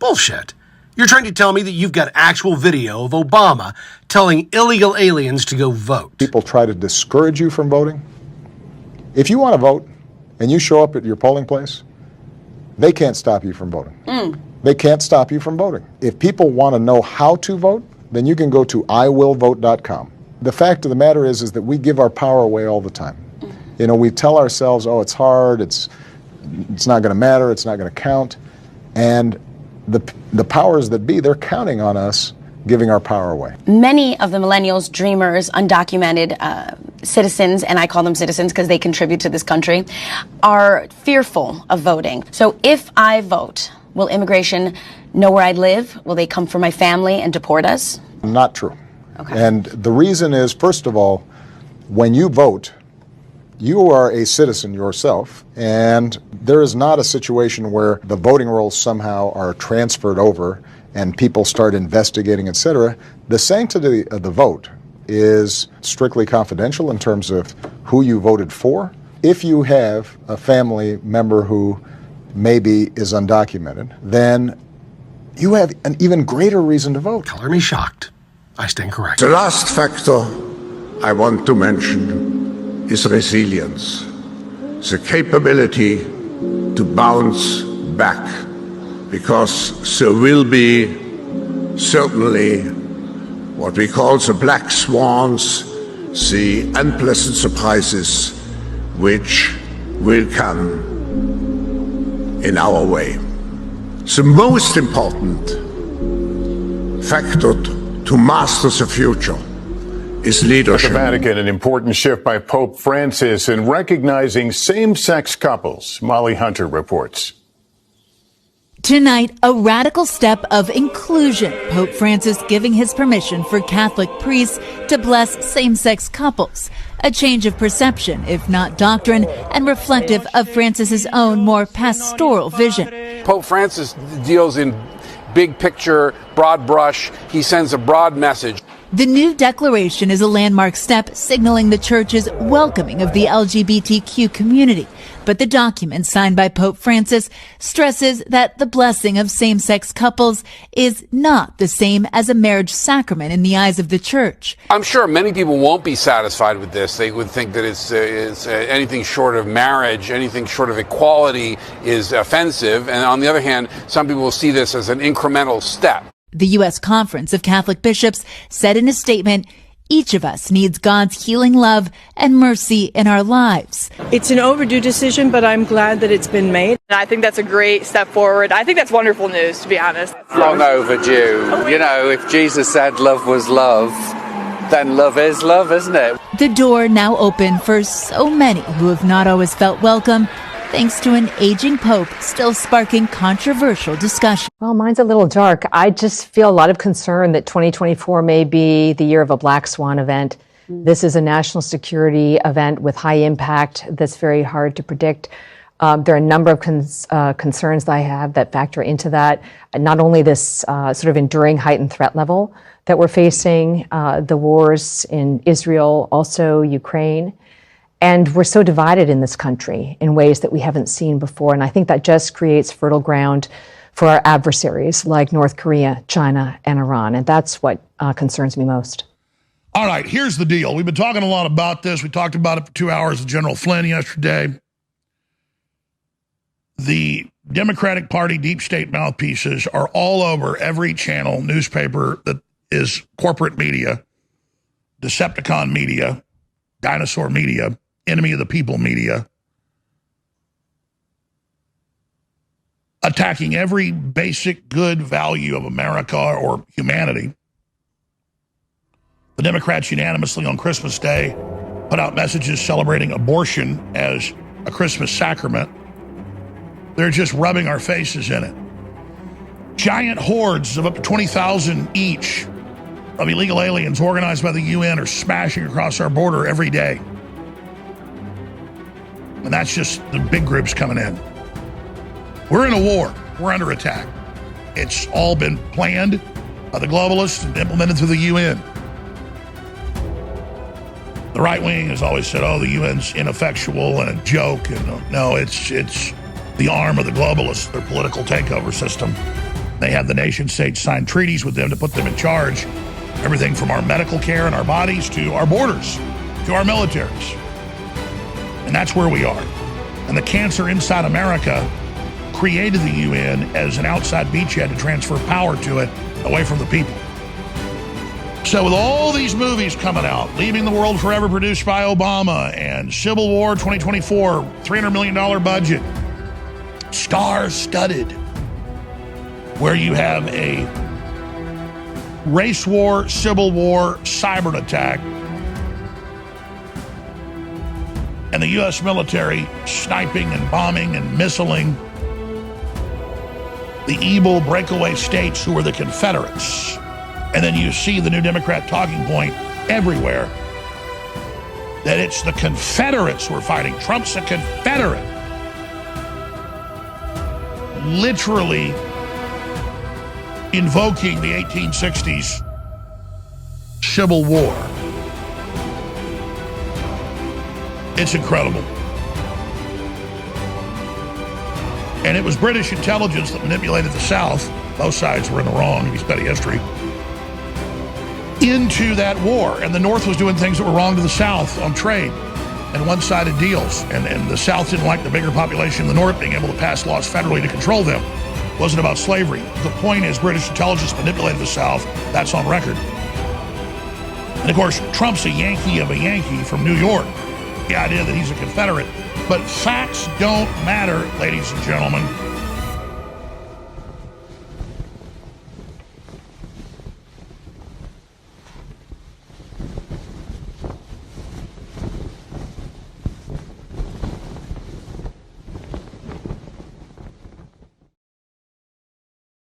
Bullshit. You're trying to tell me that you've got actual video of Obama telling illegal aliens to go vote. People try to discourage you from voting. If you want to vote and you show up at your polling place, they can't stop you from voting. They can't stop you from voting. If people want to know how to vote, then you can go to iwillvote.com. The fact of the matter is that we give our power away all the time. You know, we tell ourselves, oh, it's hard, it's not going to matter, it's not going to count. And the powers that be, they're counting on us giving our power away. Many of the millennials, dreamers, undocumented citizens, and I call them citizens because they contribute to this country, are fearful of voting. So if I vote, will immigration know where I live? Will they come for my family and deport us? Not true. Okay. And the reason is, first of all, when you vote, you are a citizen yourself, and there is not a situation where the voting rolls somehow are transferred over and people start investigating, etc. The sanctity of the vote is strictly confidential in terms of who you voted for. If you have a family member who maybe is undocumented, then you have an even greater reason to vote. Color me shocked. I stand corrected. The last factor I want to mention is resilience, the capability to bounce back, because there will be certainly what we call the black swans, the unpleasant surprises which will come in our way. The most important factor to master the future is leadership. The Vatican, an important shift by Pope Francis in recognizing same-sex couples. Molly Hunter reports. Tonight, a radical step of inclusion. Pope Francis giving his permission for Catholic priests to bless same-sex couples. A change of perception, if not doctrine, and reflective of Francis's own more pastoral vision. Pope Francis deals in big picture, broad brush. He sends a broad message. The new declaration is a landmark step signaling the Church's welcoming of the LGBTQ community. But the document signed by Pope Francis stresses that the blessing of same-sex couples is not the same as a marriage sacrament in the eyes of the Church. I'm sure many people won't be satisfied with this. They would think that it's anything short of marriage, anything short of equality is offensive. And on the other hand, some people will see this as an incremental step. The U.S. Conference of Catholic Bishops said in a statement, each of us needs God's healing love and mercy in our lives. It's an overdue decision, but I'm glad that it's been made. I think that's a great step forward. I think that's wonderful news, to be honest. Long overdue. You know, if Jesus said love was love, then love is love, isn't it? The door now open for so many who have not always felt welcome, thanks to an aging pope still sparking controversial discussion. Well, mine's a little dark. I just feel a lot of concern that 2024 may be the year of a black swan event. This is a national security event with high impact that's very hard to predict. There are a number of concerns that I have that factor into that. Not only this sort of enduring heightened threat level that we're facing, the wars in Israel, also Ukraine. And we're so divided in this country in ways that we haven't seen before. And I think that just creates fertile ground for our adversaries like North Korea, China, and Iran. And that's what concerns me most. All right, here's the deal. We've been talking a lot about this. We talked about it for 2 hours with General Flynn yesterday. The Democratic Party deep state mouthpieces are all over every channel, newspaper that is corporate media, Decepticon media, dinosaur media, enemy of the people media, attacking every basic good value of America or humanity. The Democrats unanimously on Christmas Day put out messages celebrating abortion as a Christmas sacrament. They're just rubbing our faces in it. Giant hordes of up to 20,000 each of illegal aliens organized by the UN are smashing across our border every day. And that's just the big groups coming in. We're in a war. We're under attack. It's all been planned by the globalists and implemented through the UN. The right wing has always said, oh, the UN's ineffectual and a joke. And no, it's the arm of the globalists, their political takeover system. They have the nation states sign treaties with them to put them in charge. Everything from our medical care and our bodies to our borders, to our militaries. And that's where we are. And the cancer inside America created the UN as an outside beachhead to transfer power to it away from the people. So with all these movies coming out, Leaving the World Forever produced by Obama, and Civil War 2024, $300 million budget, star-studded, where you have a race war, civil war, cyber attack, and the U.S. military sniping and bombing and missiling the evil breakaway states who are the Confederates. And then you see the New Democrat talking point everywhere that it's the Confederates who are fighting. Trump's a Confederate. Literally invoking the 1860s Civil War. It's incredible. And it was British intelligence that manipulated the South. Both sides were in the wrong, if you study history, into that war. And the North was doing things that were wrong to the South on trade and one-sided deals. And the South didn't like the bigger population in the North being able to pass laws federally to control them. It wasn't about slavery. The point is British intelligence manipulated the South. That's on record. And of course, Trump's a Yankee of a Yankee from New York. The idea that he's a Confederate. But facts don't matter, ladies and gentlemen.